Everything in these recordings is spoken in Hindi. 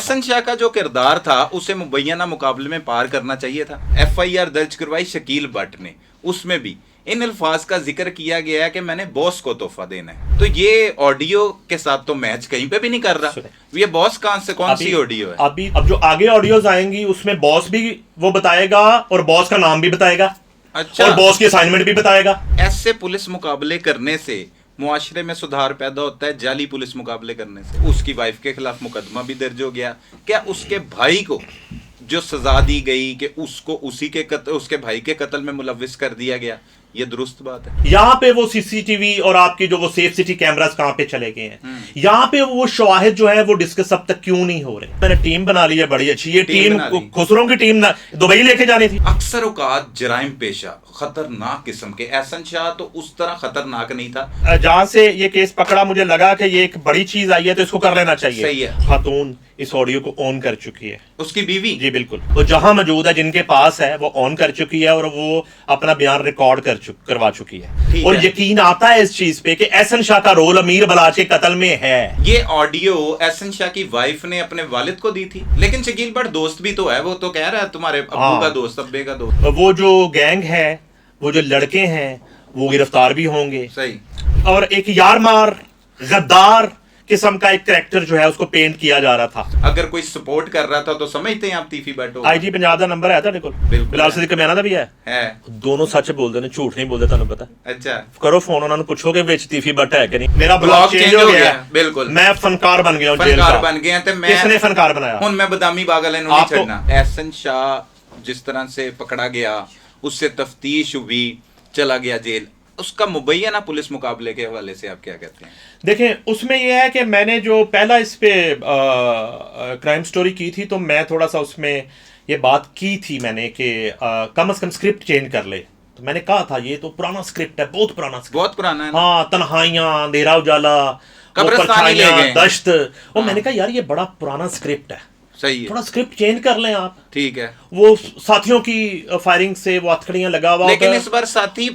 एहसन शाह का जो किरदार था उसे मुबैना मुकाबले में पार करना चाहिए था। FIR दर्ज करवाई शकील भट्ट ने, उसमें भी इन अल्फाज का जिक्र किया गया है कि मैंने बॉस को तोहफा देना है। तो ये ऑडियो के साथ तो मैच कहीं पे भी नहीं कर रहा। ये बॉस कौन सी ऑडियो है? अब जो आगे ऑडियोज आएंगी उसमें बॉस भी वो बताएगा और बॉस का नाम भी बताएगा। अच्छा। और बॉस की असाइनमेंट भी बताएगा। ऐसे पुलिस मुकाबले करने से मुआशरे में सुधार पैदा होता है। जाली पुलिस मुकाबले करने से उसकी वाइफ के खिलाफ मुकदमा भी दर्ज हो गया। क्या उसके भाई को जो सजा दी गई कि उसको उसके भाई के कत्ल में मुलविस कर दिया गया, ये दुरुस्त बात है? यहाँ पे वो सीसीटीवी और आपकी जो वो सेफ सिटी कैमरास कहाँ पे चले गए हैं, यहाँ पे वो शवाहिद जो है वो डिस्कस अब तक क्यों नहीं हो रहे? मैंने टीम बना ली है बड़ी अच्छी। ये टीम खुसरों की टीम दुबई लेके जानी थी। अक्सर औकात जराइम पेशा खतरनाक किस्म के, एहसन शाह तो उस तरह खतरनाक नहीं था। जहां से ये केस पकड़ा मुझे लगा कि ये एक बड़ी चीज आई है तो इसको कर लेना चाहिए। सही है। खातून इस ऑडियो को ऑन कर चुकी है, उसकी बीवी। जी बिल्कुल। वो जहां मौजूद है, जिनके पास है, वो ऑन कर चुकी है और वो अपना बयान रिकॉर्ड करवा चुकी है। और यकीन आता है इस चीज पे कि एहसन शाह का रोल अमीर बलाच के कत्ल में है। ये ऑडियो एहसन शाह की वाइफ ने अपने वालिद को दी थी, लेकिन शकील भट्ट दोस्त भी तो है। वो तो कह रहा है तुम्हारे अब्बू का दोस्त, अब्बे का दोस्त। वो जो गैंग है, वो जो लड़के हैं, वो गिरफ्तार भी होंगे। सही। और एक यार मार गद्दार किस्म का एक कैरेक्टर जो है उसको पेंट किया जा रहा था। अगर कोई सपोर्ट कर रहा था तो समझते हैं आप तीफी बैठो। IG पंजाब का नंबर है ਤੁਹਾਡੇ ਕੋਲ? ਬਿਲਾਲ ਸਦੀਕ ਕਮਿਆਣਾ ਦਾ ਵੀ ਹੈ। दोनों सच बोलते हैं, झूठ नहीं बोलते, ਤੁਹਾਨੂੰ पता। अच्छा। करो फोन, उन्होंने पूछो कि विच तीफी बट है कि नहीं। मेरा ब्लॉग चेंज हो गया। बिल्कुल। मैं फनकार बन गया हूं, फनकार बन गए हैं। ते मैं किसने फनकार बनाया? हुन मैं बदामी बाग वाले नु नहीं छड़ना। एहसन शाह जिस तरह से पकड़ा गया, उससे तफ्तीश हुई, चला गया जेल, उसका मुबैना पुलिस मुकाबले के हवाले से आप क्या कहते हैं? देखें, उसमें यह है कि मैंने जो पहला इस पे क्राइम स्टोरी की थी, तो मैं थोड़ा सा उसमें ये बात की थी मैंने कि कम से कम स्क्रिप्ट चेंज कर ले। तो मैंने कहा था ये तो पुराना स्क्रिप्ट है, बहुत पुराना स्क्रिप्ट, बहुत पुराना है। हाँ, तन्हाइयां, अंधेरा उजाला, दश्त। और मैंने कहा यार ये बड़ा पुराना स्क्रिप्ट है, सही है, थोड़ा स्क्रिप्ट चेंज कर लें आप। ठीक है। वो साथियों की फायरिंग से वो हथकड़ियां लगा हुआ, लेकिन इस बार साथी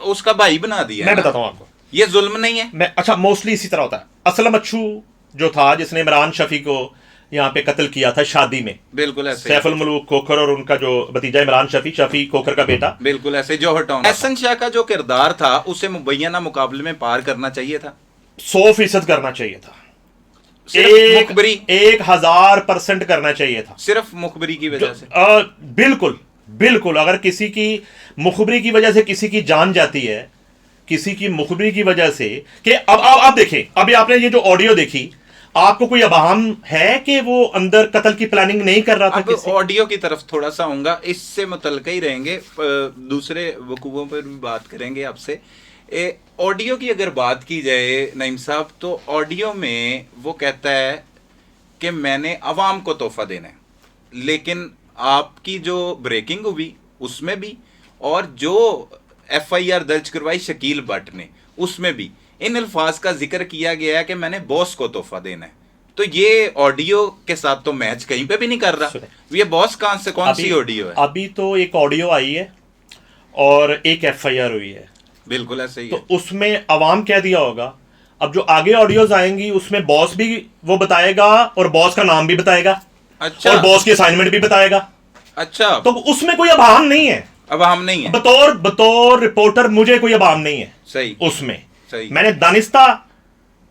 उसका भाई बना दिया। मैं बताता हूँ आपको, ये जुल्म नहीं है? अच्छा, मोस्टली इसी तरह होता है। असलम अच्छू जो था, जिसने इमरान शफी को यहाँ पे कत्ल किया था शादी में, बिल्कुल ऐसे। सैफुल मुल्क खोखर और उनका जो भतीजा इमरान शफी खोखर का बेटा, बिल्कुल ऐसे जौहर टाउन। एहसन शाह का जो किरदार था उसे मुबैना मुकाबले में पार करना चाहिए था। 100% करना चाहिए था। 1000% करना चाहिए था। सिर्फ मुखबरी की वजह से? बिल्कुल बिल्कुल। अगर किसी की मुखबरी की वजह से किसी की जान जाती है, किसी की मुखबरी की वजह से, कि अब देखें, अभी आपने ये जो ऑडियो देखी, आपको कोई अबाहम है कि वो अंदर कत्ल की प्लानिंग नहीं कर रहा था? अब ऑडियो की तरफ थोड़ा सा आऊंगा, इससे मुतल्लिक़ ही रहेंगे, दूसरे वकूओं पर भी बात करेंगे आपसे। ऑडियो की अगर बात की जाए नईम साहब, तो ऑडियो में वो कहता है कि मैंने अवाम को तोहफा देना है, लेकिन आपकी जो ब्रेकिंग हुई उसमें भी, और जो FIR दर्ज करवाई शकील भट्ट ने, उसमें भी इन अल्फाज का जिक्र किया गया है कि मैंने बॉस को तोहफा देना है। तो ये ऑडियो के साथ तो मैच कहीं पे भी नहीं कर रहा। ये बॉस कौन सी ऑडियो है? अभी तो एक ऑडियो आई है और एक FIR हुई है। बिल्कुल ऐसे ही। तो उसमें अवाम कह दिया होगा। अब जो आगे ऑडियोज आएंगी उसमें बॉस भी वो बताएगा और बॉस का नाम भी बताएगा। अच्छा। और बॉस की असाइनमेंट भी बताएगा। अच्छा। तो उसमें कोई अबाहम नहीं है। अबाहम नहीं है? बतौर रिपोर्टर मुझे कोई अबाहम नहीं है। सही। उसमें सही। मैंने दानिस्ता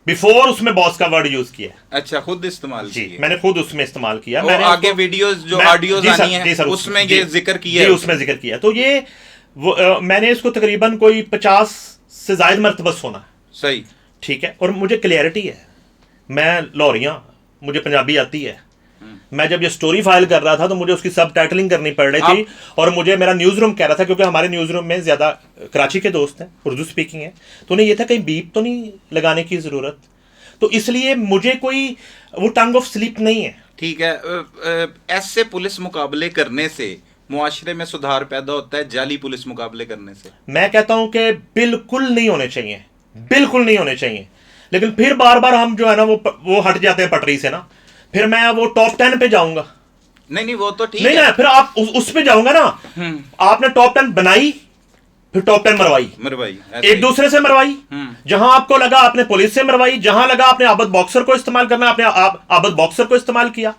बिफोर उसमें बॉस का वर्ड यूज किया। अच्छा, खुद इस्तेमाल किया? मैंने खुद उसमें इस्तेमाल किया। मैंने आगे वीडियोस जो ऑडियोज आनी है उसमें ये जिक्र किया है। उसमें जिक्र किया। तो ये मैंने इसको तकरीबन कोई 50 से ज्यादा मरतबा सुना। सही। ठीक है। और मुझे क्लियरिटी है, मैं लाहौरिया, मुझे पंजाबी आती है। मैं जब ये स्टोरी फाइल कर रहा था तो मुझे उसकी सबटाइटलिंग करनी पड़ रही थी, और मुझे मेरा न्यूज़ रूम कह रहा था, क्योंकि हमारे न्यूज़ रूम में ज़्यादा कराची के दोस्त हैं, उर्दू स्पीकिंग है, तो उन्हें ये था कहीं बीप तो नहीं लगाने की ज़रूरत, तो इसलिए मुझे कोई वो टंग ऑफ स्लिप नहीं है। ठीक है। ऐसे पुलिस मुकाबले करने से मुआशरे में सुधार पैदा होता है, जाली पुलिस मुकाबले करने से? मैं कहता हूं कि बिल्कुल नहीं होने चाहिए, बिल्कुल नहीं होने चाहिए। लेकिन फिर बार बार हम जो है ना वो हट जाते हैं पटरी से ना, फिर मैं वो टॉप 10 पे जाऊंगा। नहीं, वो तो ठीक नहीं है। ना, फिर आप उस पे जाऊंगा ना। आपने टॉप 10 बनाई, फिर टॉप 10 मरवाई, एक दूसरे से मरवाई। जहां आपको लगा आपने पुलिस से मरवाई, जहां लगा आपने आबद बॉक्सर को इस्तेमाल करना, आपने आबद बॉक्सर को इस्तेमाल किया।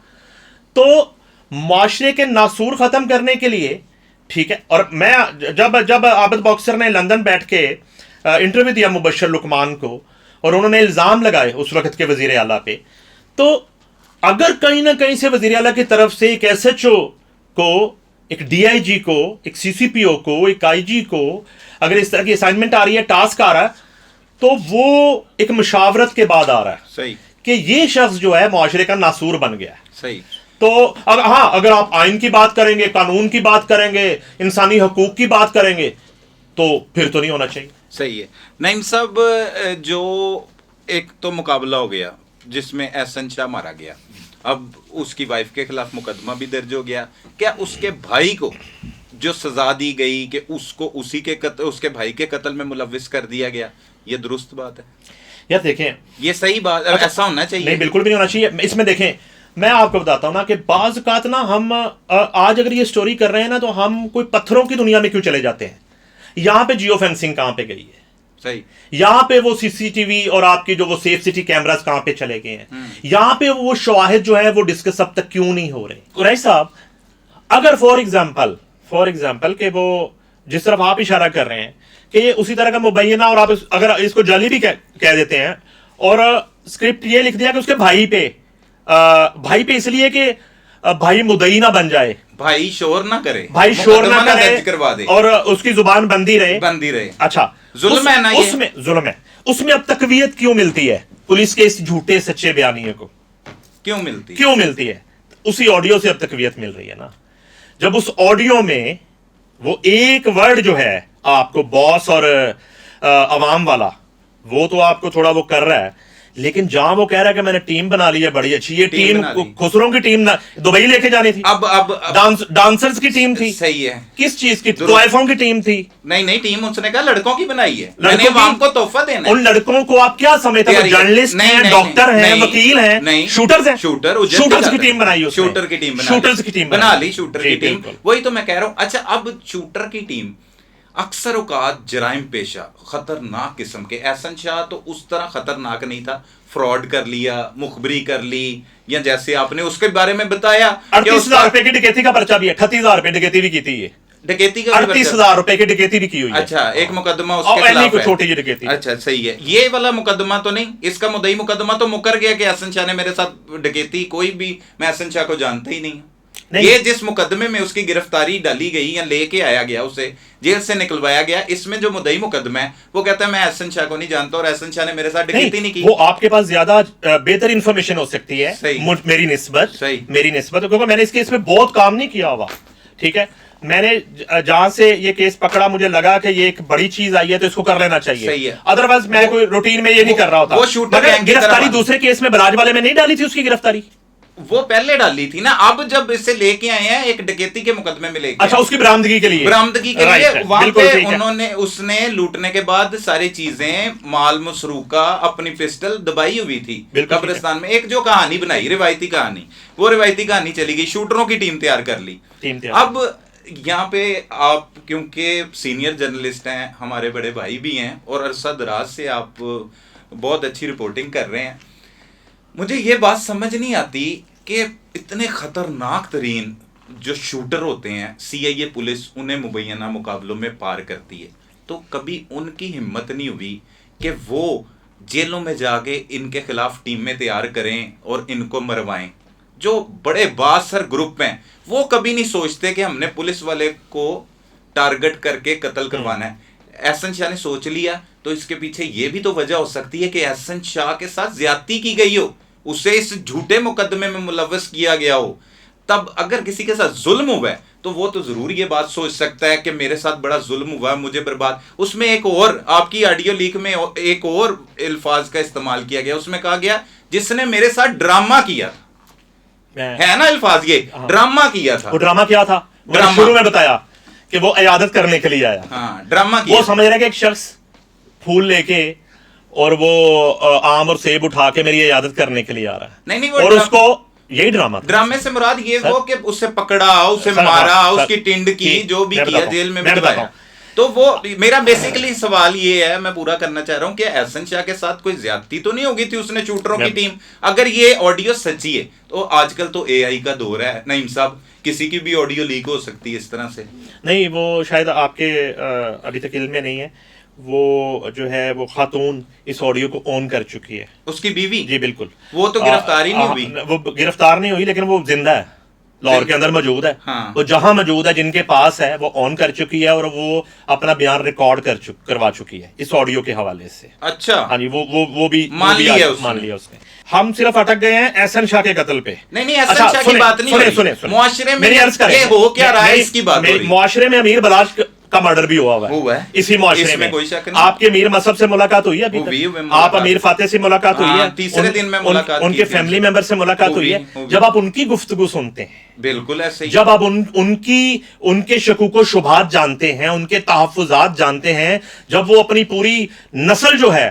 तो माशरे के नासूर खत्म करने के लिए, ठीक है, और मैं जब आबिद बॉक्सर ने लंदन बैठ के इंटरव्यू दिया मुबशर लुकमान को और उन्होंने इल्जाम लगाए उस वक्त के वजीर आला पे, तो अगर कहीं ना कहीं से वजीर आला की तरफ से एक SHO को, एक DIG को, एक CCPO को, एक IG को अगर इस तरह की असाइनमेंट आ रही है, टास्क आ रहा है, तो वो एक मुशावरत के बाद आ रहा है सही कि ये शख्स जो है मुआशरे का नासूर बन गया है। सही। तो अब हाँ, अगर आप आइन की बात करेंगे, कानून की बात करेंगे, इंसानी हकूक की बात करेंगे, तो फिर तो नहीं होना चाहिए। सही है। नईम साहब, जो एक तो मुकाबला हो गया जिसमें एहसन शाह मारा गया, अब उसकी वाइफ के खिलाफ मुकदमा भी दर्ज हो गया, क्या उसके भाई को जो सजा दी गई कि उसको उसके भाई के कत्ल में मुलव्विस कर दिया गया, ये दुरुस्त बात है? यार देखें, ये सही बात, अच्छा, ऐसा होना चाहिए? नहीं, बिल्कुल भी नहीं होना चाहिए। इसमें देखें, मैं आपको बताता हूं ना कि बाज़ औक़ात ना हम आज अगर ये स्टोरी कर रहे हैं ना, तो हम कोई पत्थरों की दुनिया में क्यों चले जाते हैं। यहां पे जियो फेंसिंग कहां पे गई है? सही। यहां पे वो CCTV और आपकी जो वो सेफ सिटी कैमरास कहां पे चले गए हैं? यहां पे वो शवाहिद जो है वो डिस्कस अब तक क्यों नहीं हो रहे? कुरैशी साहब, अगर फॉर एग्जाम्पल कि वो जिस तरफ आप इशारा कर रहे हैं कि ये उसी तरह का मुबैना, और आप अगर इसको जाली भी कह देते हैं, और स्क्रिप्ट ये लिख दिया कि उसके भाई पे इसलिए कि भाई मुद्दई ना बन जाए, भाई शोर ना करे, भाई शोर ना करे, करवा दे, और उसकी जुबान बंदी रहे। अच्छा, जुल्म है ना ये? उसमें जुल्म है। उसमें अब तकवीयत क्यों मिलती है पुलिस के इस झूठे सच्चे बयानिए को? क्यों मिलती है? उसी ऑडियो से अब तकवीयत मिल रही है ना। जब उस ऑडियो में वो एक वर्ड जो है आपको बॉस और अवाम वाला, वो तो आपको थोड़ा वो कर रहा है, लेकिन जहां वो कह रहा है कि मैंने टीम बना ली है बड़ी अच्छी, ये टीम खुसरों की टीम ना दुबई लेके जानी थी, अब डांसर्स की टीम थी। सही है। किस चीज की? तोयफों की टीम थी। नहीं, टीम उसने कहा लड़कों की बनाई है, मैंने अवाम को तोहफा देना है। उन लड़कों को आप क्या समझते हैं? जर्नलिस्ट हैं, डॉक्टर हैं, वकील हैं, शूटर्स हैं। शूटर्स की टीम बनाई, शूटर की टीम बना ली, शूटर की टीम। वही तो मैं कह रहा हूं। अच्छा, अब शूटर की टीम अक्सर औकात जराइम पेशा खतरनाक किस्म के, एहसन शाह तो उस तरह खतरनाक नहीं था, फ्रॉड कर लिया, मुखबरी कर ली, या जैसे आपने उसके बारे में बताया 38,000 रुपए की डकैती का पर्चा भी है, 38,000 रुपए डकैती भी की थी, ये डकैती का 38,000 रुपए की डकैती भी की हुई है। अच्छा, एक मुकदमा उसके खिलाफ है, छोटी जी डकैती। अच्छा, सही है। ये वाला मुकदमा तो नहीं, इसका मुद्दई मुकदमा तो मुकर गया कि एहसन शाह ने मेरे साथ डकैती, कोई भी, मैं एहसन शाह को जानता ही नहीं। ये जिस मुकदमे में उसकी गिरफ्तारी डाली गई या लेके आया गया, उसे जेल से निकलवाया गया, इसमें जो मुद्दई मुकदमा है वो कहता है मैं एहसन शाह को नहीं जानता और एहसन शाह ने मेरे साथ डकैती नहीं की। वो आपके पास ज्यादा बेहतर इंफॉर्मेशन हो सकती है मेरी निस्बत, क्योंकि मैंने इस पे बहुत काम नहीं किया हुआ। ठीक है, मैंने जहां से ये केस पकड़ा, मुझे लगा कि ये एक बड़ी चीज आई है तो इसको कर लेना चाहिए। सही है। अदरवाइज मैं कोई रूटीन में ये नहीं कर रहा होता। वो शूटर गिरफ्तारी दूसरे केस में बराज वाले में नहीं डाली थी, उसकी गिरफ्तारी वो पहले डाली थी ना। अब जब इसे लेके आए हैं एक डकैती के मुकदमे में लेके, अच्छा, उसकी बरामदगी के लिए वहां पे उसने लूटने के बाद सारी चीजें, माल मसरूका, अपनी पिस्टल दबाई हुई थी कब्रिस्तान में। एक जो कहानी बनाई, रिवायती कहानी, वो रिवायती कहानी चली गई, शूटरों की टीम तैयार कर ली। अब यहाँ पे आप क्योंकि सीनियर जर्नलिस्ट हैं, हमारे बड़े भाई भी हैं, और अरसा दराज से आप बहुत अच्छी रिपोर्टिंग कर रहे हैं, मुझे ये बात समझ नहीं आती कि इतने खतरनाक तरीन जो शूटर होते हैं, CIA पुलिस उन्हें मुबैना मुकाबलों में पार करती है, तो कभी उनकी हिम्मत नहीं हुई कि वो जेलों में जाके इनके खिलाफ टीमें तैयार करें और इनको मरवाएं। जो बड़े बासर ग्रुप हैं वो कभी नहीं सोचते कि हमने पुलिस वाले को टारगेट करके कत्ल करवाना है। एहसन शाह ने सोच लिया, तो इसके पीछे ये भी तो वजह हो सकती है कि एहसन शाह के साथ ज्यादती की गई हो, उसे इस झूठे मुकदमे में मुलव्वस किया गया हो। तब अगर किसी के साथ जुल्म हुआ है तो वो तो जरूर ये बात सोच सकता है कि मेरे साथ बड़ा जुल्म हुआ है, मुझे बर्बाद। उसमें एक और आपकी ऑडियो लीक में एक और अल्फाज का इस्तेमाल किया गया, उसमें कहा गया जिसने मेरे साथ ड्रामा किया था, है ना अल्फाज, ये ड्रामा किया था। वो ड्रामा क्या था? शुरू में बताया कि वो इयादत करने के लिए आया। हाँ, ड्रामा किया। वो समझ रहा है कि एक शख्स फूल लेके और वो आम और सेब उठा के मेरी इयादत करने के लिए आ रहा है। नहीं, और उसको यही ड्रामा था। ड्रामे से मुराद ये वो कि उसे पकड़ा, उसे मारा, उसकी टिंड की, जो भी किया, जेल में बिठाया। तो वो मेरा बेसिकली सवाल ये है, मैं पूरा करना चाह रहा हूं कि एहसन शाह के साथ कोई ज्यादती तो नहीं होगी थी उसने शूटरों की टीम? अगर ये ऑडियो सच्ची है तो आजकल तो एआई का दौर है नईम साहब, किसी की भी ऑडियो लीक हो सकती है इस तरह से। नहीं, वो शायद आपके अभी तक इल्म में नहीं है, वो जो है वो खातून इस ऑडियो को ऑन कर चुकी है। उसकी बीवी? जी बिल्कुल। वो तो गिरफ्तार ही नहीं हुई। वो गिरफ्तार नहीं हुई, लेकिन वो जिंदा है, लाहौर के अंदर मौजूद है। हाँ। वो जहां मौजूद है, जिनके पास है, वो ऑन कर चुकी है और वो अपना बयान रिकॉर्ड करवा चुकी है इस ऑडियो के हवाले से। अच्छा। हाँ जी, वो भी मान लिया उसने। हम सिर्फ अटक गए हैं एहसन शाह के कत्ल पे। नहीं एहसन शाह की बात नहीं हो रही। मुआशरे में ये हो क्या रहा है इसकी बात हो रही है। मुआशरे में अमीर बलाश का मर्डर भी हुआ है इसी मुआशरे में। कोई शक नहीं। आपके मीर मसहब से मुलाकात हुई है अभी तक? आप अमीर फातेह से मुलाकात हुई है? तीसरे दिन में मुलाकात, उनके फैमिली मेंबर से मुलाकात हुई है? जब आप उनकी गुफ्तगू सुनते हैं, बिल्कुल ऐसे ही, जब आप उनके शकूक शुबहात जानते हैं, उनके तहफ्फुजात जानते हैं, जब वो अपनी पूरी नस्ल जो है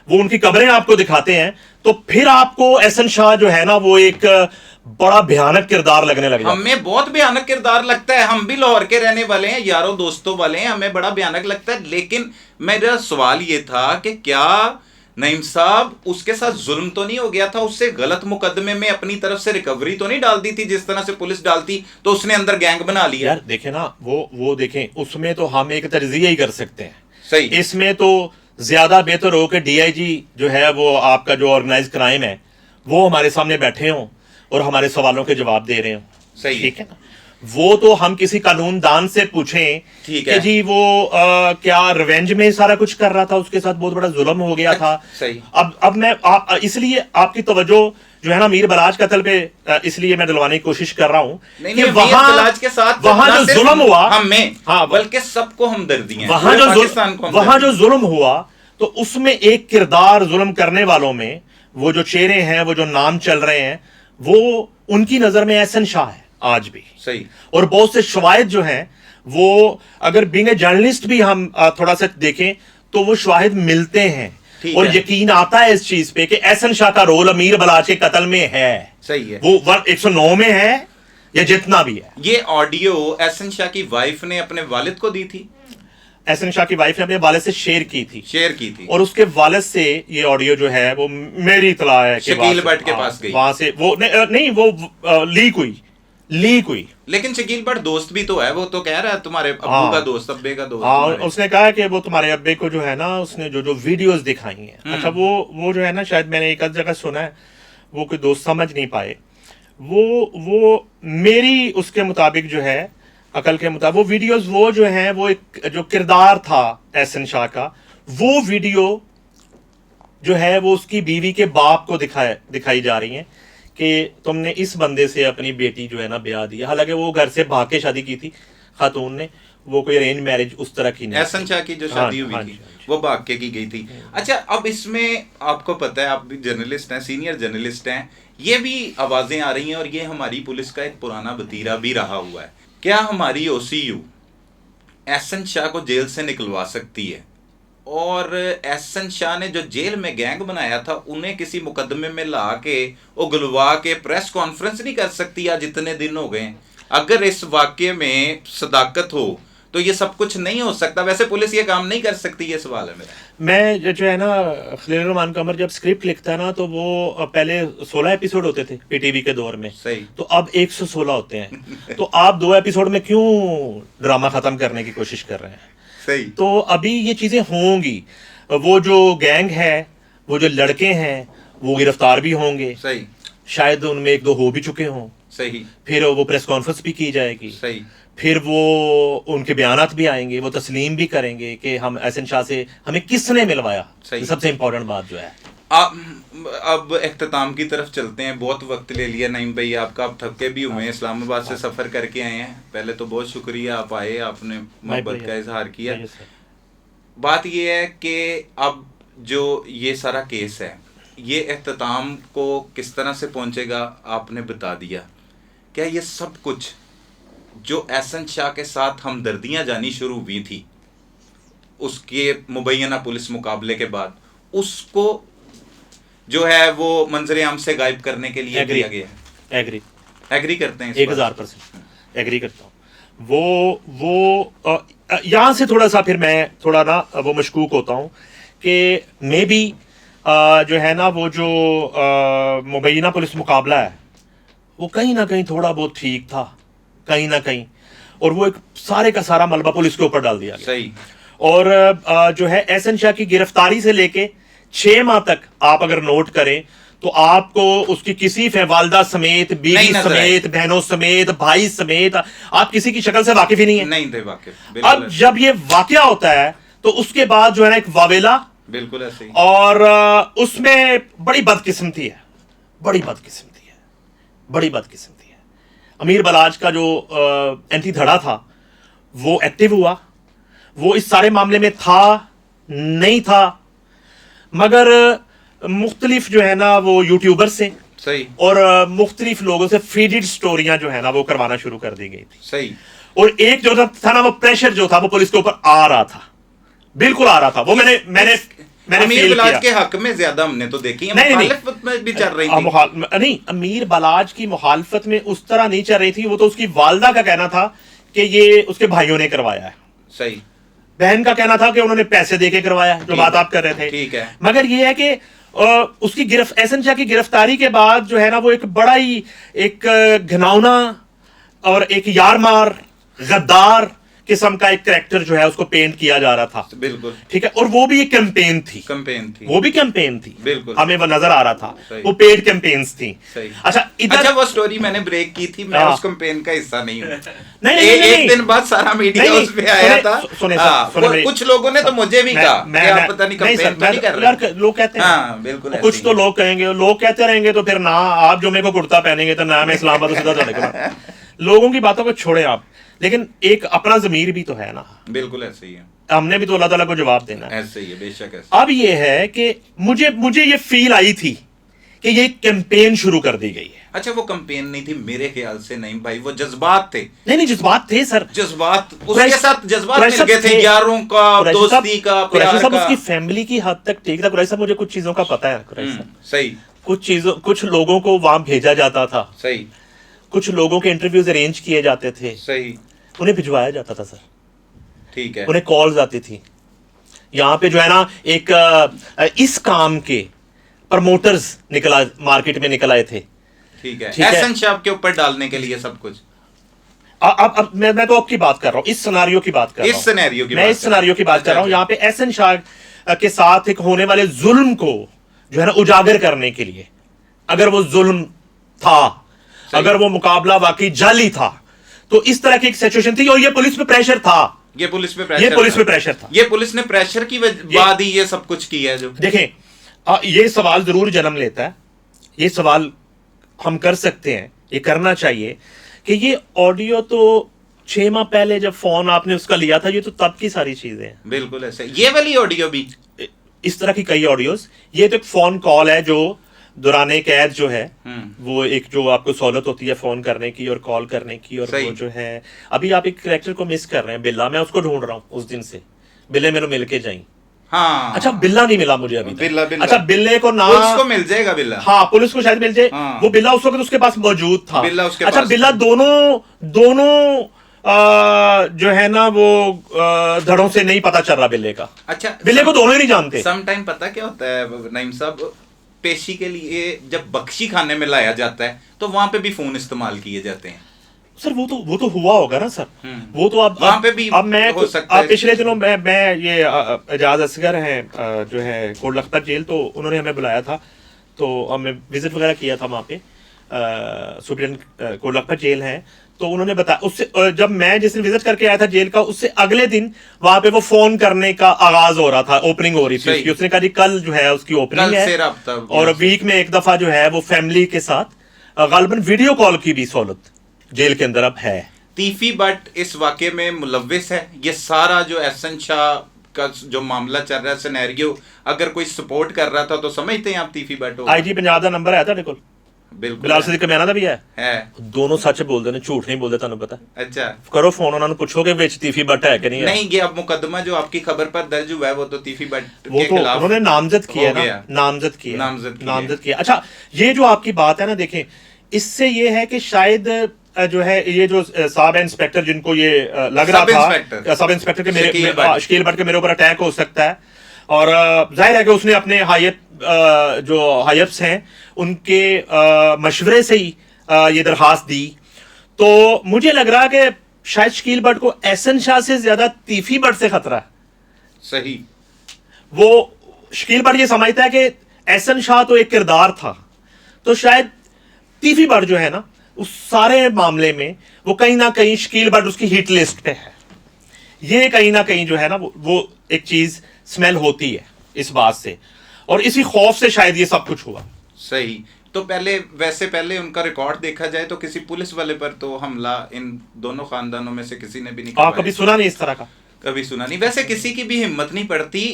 वो उनकी कब्रें आपको दिखाते हैं, तो फिर आपको एहसन शाह जो है ना वो एक बड़ा भयानक किरदार लगने लगा। हमें बहुत भयानक किरदार लगता है, हम भी लाहौर के रहने वाले हैं, यारों दोस्तों वाले हैं, हमें बड़ा भयानक लगता है। लेकिन मेरा सवाल ये था कि क्या नईम साहब उसके साथ जुल्म तो नहीं हो गया था? उससे गलत मुकदमे में अपनी तरफ से रिकवरी तो नहीं डाल दी थी जिस तरह से पुलिस डालती, तो उसने अंदर गैंग बना लिया? यार देखें ना, वो देखें, उसमें तो हम एक तजज़िया ही कर सकते हैं। सही। इसमें तो ज्यादा बेहतर हो कि डीआईजी जो है वो आपका जो ऑर्गेनाइज क्राइम है वो हमारे सामने बैठे हों और हमारे सवालों के जवाब दे रहे हो। सही, ठीक है ना? वो तो हम किसी कानूनदान से पूछें कि जी वो क्या रिवेंज में सारा कुछ कर रहा था, उसके साथ बहुत बड़ा जुल्म हो गया था। सही। अब मैं इसलिए आपकी तवज्जो जो है ना मीर बलाज कत्ल पे इसलिए मैं दिलवाने की कोशिश कर रहा हूं कि वहां के साथ वहां जो जुल्म हुआ, हमें, हाँ, बल्कि सबको हमदर्दी है, वहां जो जुल्म हुआ तो उसमें एक किरदार जुल्म करने वालों में वो जो चेहरे हैं, वो जो नाम चल रहे हैं, वो उनकी नजर में एहसन शाह है आज भी। सही। और बहुत से शवाहिद जो हैं वो अगर बीइंग ए जर्नलिस्ट भी हम थोड़ा सा देखें तो वो शवाहिद मिलते हैं और यकीन आता है इस चीज पे कि एहसन शाह का रोल अमीर बलाच के कत्ल में है। सही है। वो 109 में है या जितना भी है। ये ऑडियो एहसन शाह की वाइफ ने अपने वालिद को दी थी? एहसन शाह की वाइफ ने अपने वालिद से शेयर की थी और उसके वालिद से ये ऑडियो जो है वो मेरी इत्तला है कि शकील भट्ट के पास गई, वहां से वो नहीं वो लीक हुई। लेकिन शकील भट्ट दोस्त भी तो है, वो तो कह रहा है तुम्हारे अब्बू का दोस्त, अब्बे का दोस्त। हाँ, उसने कहा कि वो तुम्हारे अब्बे को जो है ना उसने जो वीडियोस दिखाई हैं। अच्छा, वो जो है ना शायद मैंने एक जगह सुना है, वो कोई दोस्त समझ नहीं पाए, वो मेरी उसके मुताबिक जो है अकल के मुताबिक वो वीडियोस वो जो हैं वो एक जो किरदार था एहसन शाह का, वो वीडियो जो है वो उसकी बीवी के बाप को दिखाई जा रही है कि तुमने इस बंदे से अपनी बेटी जो है ना ब्याह दी। हालांकि वो घर से भाग के शादी की थी खातून ने, वो कोई अरेंज मैरिज उस तरह की नहीं। एहसन शाह की जो शादी हुई थी वो भाग के की गई थी। अच्छा, अब इसमें आपको पता है, आप भी जर्नलिस्ट हैं, सीनियर जर्नलिस्ट हैं, ये भी आवाजें आ रही हैं और ये हमारी पुलिस का एक पुराना बतीरा भी रहा हुआ है, क्या हमारी ओसीयू एहसन शाह को जेल से निकलवा सकती है? और एहसन शाह ने जो जेल में गैंग बनाया था उन्हें किसी मुकदमे में ला के उगलवा के प्रेस कॉन्फ्रेंस नहीं कर सकती? आज इतने दिन हो गए, अगर इस वाक्य में सदाकत हो तो ये सब कुछ नहीं हो सकता। वैसे पुलिस ये काम नहीं कर सकती, ये सवाल है मेरा। मैं जो है ना खलील रहमान कमर जब स्क्रिप्ट लिखता है ना तो वो पहले 16 एपिसोड होते थे पीटीवी के दौर में। सही। तो अब 116 होते हैं। तो आप 2 एपिसोड में क्यों ड्रामा खत्म करने की कोशिश कर रहे हैं? सही। तो अभी ये चीजें होंगी, वो जो गैंग है, वो जो लड़के हैं वो गिरफ्तार भी होंगे। सही। शायद उनमें 1-2 हो भी चुके हों। सही। फिर वो प्रेस कॉन्फ्रेंस भी की जाएगी। सही। फिर वो उनके बयानात भी आएंगे, वो तस्लीम भी करेंगे कि हम एहसन शाह से हमें किसने मिलवाया। सबसे इंपॉर्टेंट बात जो है। अब इख्तिताम की तरफ चलते हैं, बहुत वक्त ले लिया नईम भाई आपका, आप थके भी हुए हैं, इस्लामाबाद से सफ़र करके आए हैं। पहले तो बहुत शुक्रिया, आप आए, आपने मोहब्बत का इजहार किया। बात ये है कि अब जो ये सारा केस है ये इख्तिताम को किस तरह से पहुंचेगा आपने बता दिया। क्या ये सब कुछ जो एहसन शाह के साथ हमदर्दियां जानी शुरू हुई थी उसके मुबैना पुलिस मुकाबले के बाद, उसको जो है वो मंजर आम से गायब करने के लिए किया गया है? एग्री करते हैं? 1000% एग्री करता हूँ। वो यहां से थोड़ा सा फिर मैं थोड़ा ना वो मशकूक होता हूं कि मे बी जो है ना वो जो मुबैना पुलिस मुकाबला है वो कहीं ना कहीं थोड़ा बहुत ठीक था, कहीं ना कहीं, और वो एक सारे का सारा मलबा पुलिस के ऊपर डाल दिया गया। सही। और जो है एहसन शाह की गिरफ्तारी से लेके 6 माह तक आप अगर नोट करें तो आपको उसकी किसी वालदा समेत, बीवी समेत, बहनों समेत, भाई समेत आप किसी की शक्ल से वाकिफ ही नहीं है। नहीं थे वाकिफ। अब जब ये वाकया होता है तो उसके बाद जो है ना एक वावेला, बिल्कुल ऐसे ही, और उसमें बड़ी बदकिस्मती है, बड़ी बदकिस्मती है, बड़ी बदकिस्मती है। अमीर बलाज का जो एंटी धड़ा था वो एक्टिव हुआ, वो इस सारे मामले में था नहीं था, मगर मुख्तलिफ जो है ना वो यूट्यूबर से सही और मुख्तलिफ लोगों से फीडेड स्टोरियां जो है ना वो करवाना शुरू कर दी गई थी। सही। और एक जो था ना वो प्रेशर जो था वो पुलिस के ऊपर आ रहा था, बिल्कुल आ रहा था। वो मैंने अमीर बलाज के हक में ज्यादा हमने तो देखी है, मुखालिफत में भी चल रही थी। नहीं, अमीर बलाज की मुखालफत में उस तरह नहीं चल रही थी, वो तो उसकी वालदा का कहना था कि ये उसके भाइयों ने करवाया है। सही। बहन का कहना था कि उन्होंने पैसे देके करवाया, जो बात आप कर रहे थे। ठीक है। मगर ये है कि उसकी एहसन शाह की गिरफ्तारी के बाद जो है ना वो एक बड़ा ही एक घिनौना और एक यारमार गद्दार किस्म का एक कैरेक्टर जो है उसको पेंट किया जा रहा था। बिल्कुल ठीक है। और वो भी एक कैंपेन थी, वो भी कैंपेन थी, बिल्कुल हमें वो नजर आ रहा था, वो पेड कैंपेन्स थी। अच्छा वो स्टोरी मैंने ब्रेक की थी, मैं उस कैंपेन का हिस्सा नहीं हूं। नहीं, एक दिन बाद सारा मीडिया उस पे आया था। कुछ लोगों ने तो मुझे भी कहा कि आप पता नहीं कैंपेन तो नहीं कर रहे। लोग कहते हैं, बिल्कुल कुछ तो लोग कहेंगे, लोग कहते रहेंगे तो फिर ना आप जुम्मे को कुर्ता पहनेंगे तो ना मैं इस्लामाबाद सीधा चलेगा। लोगों की बातों को छोड़े आप, लेकिन एक अपना ज़मीर भी तो है ना। बिल्कुल ऐसे ही है, हमने भी तो अल्लाह ताला को जवाब देना है। ऐसे ही है, बेशक ऐसे। अब ये है कि मुझे ये फील आई थी कि ये कैंपेन शुरू कर दी गई है। अच्छा वो कैंपेन नहीं थी मेरे ख्याल से, नहीं भाई, वो जज्बात थे। नहीं, जज्बात थे सर, जज्बात उसके साथ जज्बात मिल गए थे, यारों का, दोस्ती का, प्यार का। उसकी फैमिली की हद तक ठीक था। कुरैशी साहब मुझे कुछ चीजों का पता है। सही। कुछ लोगों को वहां भेजा जाता था। सही। कुछ लोगों के इंटरव्यूज अरेंज किए जाते थे। सही। उन्हें भिजवाया जाता था सर। ठीक है। उन्हें कॉल्स आती थी। यहाँ पे जो है ना एक इस काम के प्रमोटर्स मार्केट में निकल आए थे। ठीक है। एहसन शाह के ऊपर डालने के लिए सब कुछ। अब मैं तो आपकी बात कर रहा हूँ, इस सिनेरियो की बात कर रहा हूँ, मैं इस सिनेरियो की बात कर रहा हूँ। यहाँ पे एहसन शाह के साथ एक होने वाले जुल्म को जो है ना उजागर करने के लिए, अगर वो जुल्म था, अगर वो मुकाबला वाकई जाली था, तो इस तरह की एक सिचुएशन थी। और ये पुलिस पे प्रेशर था, ये पुलिस पे प्रेशर था, ये पुलिस ने प्रेशर की बाद ही ये सब कुछ किया है। जो देखें, ये सवाल जरूर जन्म लेता है, ये सवाल हम कर सकते हैं, ये करना चाहिए कि ये ऑडियो तो 6 माह पहले जब फोन आपने उसका लिया था, ये तो तब की सारी चीजें हैं। बिल्कुल ऐसे। ये वाली ऑडियो भी, इस तरह की कई ऑडियोज, ये तो एक फोन कॉल है जो दौराने कैद जो है, वो एक जो आपको सहूलत होती है फोन करने की और कॉल करने की, और वो जो है, अभी आप एक कैरेक्टर को मिस कर रहे हैं, बिल्ला। मैं उसको ढूंढ रहा हूँ उस दिन से, बिल्ले मेरे मिल के जाई। हाँ। अच्छा, बिल्ला नहीं मिला मुझे अभी। बिल्ला। अच्छा, बिल्ले को ना पुलिस को मिल जाएगा बिल्ला। हाँ, पुलिस को शायद मिल जाए। वो बिल्ला उस वक्त उसके पास मौजूद था। बिल्ला उसके अच्छा, पास बिल्ला दोनों जो है ना वो धड़ों से नहीं पता चल रहा बिल्ले का। अच्छा, बिल्ले को दोनों ही नहीं जानते। सम टाइम पता क्या होता है नईम साहब, पेशी के लिए जब बख्शी खाने में लाया जाता है तो वहां पे भी फोन इस्तेमाल किए जाते हैं सर। वो तो हुआ होगा ना सर। वो तो अब वहां पे भी अब मैं हो सकता है। पिछले दिनों मैं ये एजाज असगर हैं जो है कोट लखपत जेल, तो उन्होंने हमें बुलाया था, तो हमें विजिट वगैरह किया था वहाँ पे। सुप्रीटेंडेंट कोट लखपत जेल है, तो उन्होंने बताया, उससे जब मैं जिस दिन विजिट करके आया था जेल का, उससे अगले दिन वहां पे वो फोन करने का आगाज हो रहा था, ओपनिंग हो रही थी उसकी। उसने कहा जी कल जो है उसकी ओपनिंग है, और वीक में एक दफा जो है वो फैमिली के साथ गालिबन वीडियो कॉल की भी सहूलत जेल के अंदर अब है। तीफी बट इस वाकये में मुलव्विस है। ये सारा जो एहसन शाह का जो मामला चल रहा है, सिनेरियो, अगर कोई सपोर्ट कर रहा था तो समझते हैं आप तीफी बट हो। आईजी पंजाब का नंबर है ਤੁਹਾਡੇ ਕੋਲ? बिल्कुल। बिलाल सिद्दीक कमियाना ਦਾ ਵੀ ਹੈ। दोनों सच बोलते हैं, झूठ नहीं बोलते, ਤੁਹਾਨੂੰ पता। अच्छा, करो फोन, उन्होंने पूछोगे विच तीफी बट है कि नहीं है। नहीं, ये अब मुकदमा जो आपकी खबर पर दर्ज हुआ है वो तो तीफी बट वो के तो खिलाफ उन्होंने नामजद किया ना, नामजद किया। अच्छा, ये जो आपकी बात है ना, देखें, इससे ये है कि शायद जो है ये जो सब इंस्पेक्टर जिनको ये लग रहा था सब इंस्पेक्टर के मेरे शकील भट्ट के मेरे ऊपर अटैक हो सकता है, और जाहिर है कि उसने अपने जो हायप्स हैं उनके मशवरे से ही ये दरखास्त दी। तो मुझे लग रहा है कि शायद शकील भट्ट को एहसन शाह से ज्यादा तीफी भट्ट से खतरा है। सही। वो शकील भट्ट ये समझता है कि एहसन शाह तो एक किरदार था, तो शायद तीफी भट्ट जो है ना उस सारे मामले में वो कहीं ना कहीं शकील भट्ट उसकी हिट लिस्ट पे है। ये कहीं ना कहीं जो है ना वो एक चीज स्मेल होती है इस बात से, और इसी खौफ से शायद ये सब कुछ हुआ। सही। तो पहले उनका रिकॉर्ड देखा जाए तो किसी पुलिस वाले पर तो हमला इन दोनों खानदानों में से किसी ने भी नहीं करवाया। कभी सुना नहीं इस तरह का, कभी सुना नहीं। वैसे किसी की भी हिम्मत नहीं पड़ती।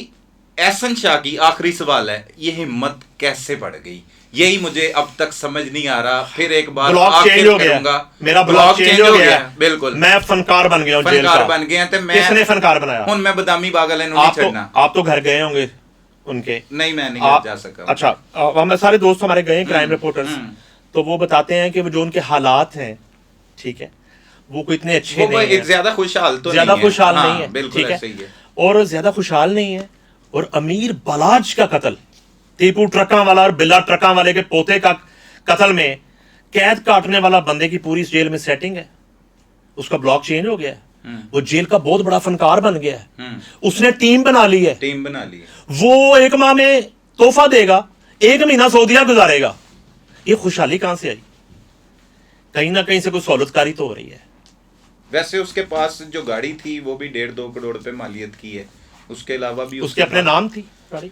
एहसन शाह की आखिरी सवाल है, ये हिम्मत कैसे पड़ गई, यही मुझे अब तक समझ नहीं आ रहा। फिर एक बार ब्लॉग चेंज हो गया, मेरा ब्लॉग चेंज हो गया। बिल्कुल, मैं फनकार बन गया हूं, फनकार बन गया। तो मैं किसने फनकार बनाया? हुन मैं बदामी बागल नहीं छड़ना। आप तो घर गए होंगे उनके? नहीं, मैं नहीं जा सका। अच्छा, हम सारे दोस्त हमारे गए क्राइम रिपोर्टर्स, तो वो बताते हैं कि वो जो उनके हालात हैं, ठीक है, वो कोई इतने अच्छे नहीं है। ज्यादा खुशहाल तो ज्यादा खुशहाल नहीं है, बिल्कुल ठीक है। और ज्यादा खुशहाल नहीं है। और अमीर बलाज का कत्ल, टीपू ट्रका वाला और बिल्ला ट्रका वाले के पोते का कत्ल में कैद काटने वाला बंदे की पूरी जेल में सेटिंग है। उसका ब्लॉक चेंज हो गया है, वो जेल का बहुत बड़ा फनकार बन गया है। उसने टीम बना ली है, वो 1 माह में तोहफा देगा, 1 महीना सऊदीया गुजारेगा। ये खुशहाली कहां से आई? कहीं ना कहीं से कोई सहूलतकारी तो हो रही है। वैसे उसके पास जो गाड़ी थी वो भी 1.5-2 करोड़ पे मालियत की है। उसके अलावा भी उसके अपने नाम थी गाड़ी,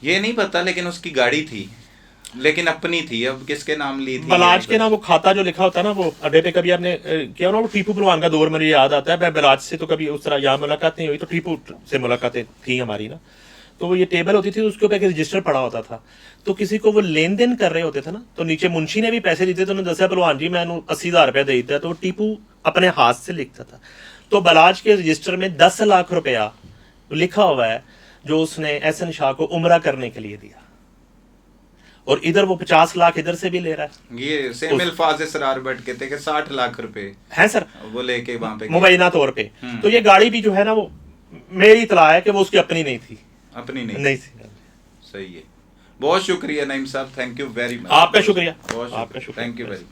ये नहीं पता, लेकिन उसकी गाड़ी थी, लेकिन अपनी थी। अब किसके नाम ली थी? बलाज के ना वो खाता जो लिखा होता है ना, वो अड्डे पे कभी आपने किया ना, वो टीपू परवान का दौर मुझे याद आता है। मैं बलाज से तो कभी उस तरह यहाँ मुलाकात नहीं हुई, तो टीपू से मुलाकातें थी हमारी ना। तो वो ये टेबल होती थी, उसके ऊपर एक रजिस्टर पड़ा होता था। तो किसी को वो लेन देन कर रहे होते थे ना, तो नीचे मुंशी ने भी पैसे देते, तो उन्होंने दसा परवान जी मैं 80,000 रुपया दे दिया, तो टीपू अपने हाथ से लिखता था। तो बलाज के रजिस्टर में 10 लाख रुपया लिखा हुआ है, जो उसने एहसन शाह को उम्रा करने के लिए दिया, और इधर वो 50 लाख इधर से भी ले रहा है। ये सेम अल्फाज इसरार भट्ट कहते हैं कि 60 लाख रुपए है सर वो लेके वहां पे मुबैना तौर पे। तो ये गाड़ी भी जो है ना, वो मेरी इतला है कि वो उसकी अपनी नहीं थी, अपनी नहीं थी। सही है। बहुत शुक्रिया नईम साहब, थैंक यू वेरी मच। आपका शुक्रिया, थैंक यू वेरी मच।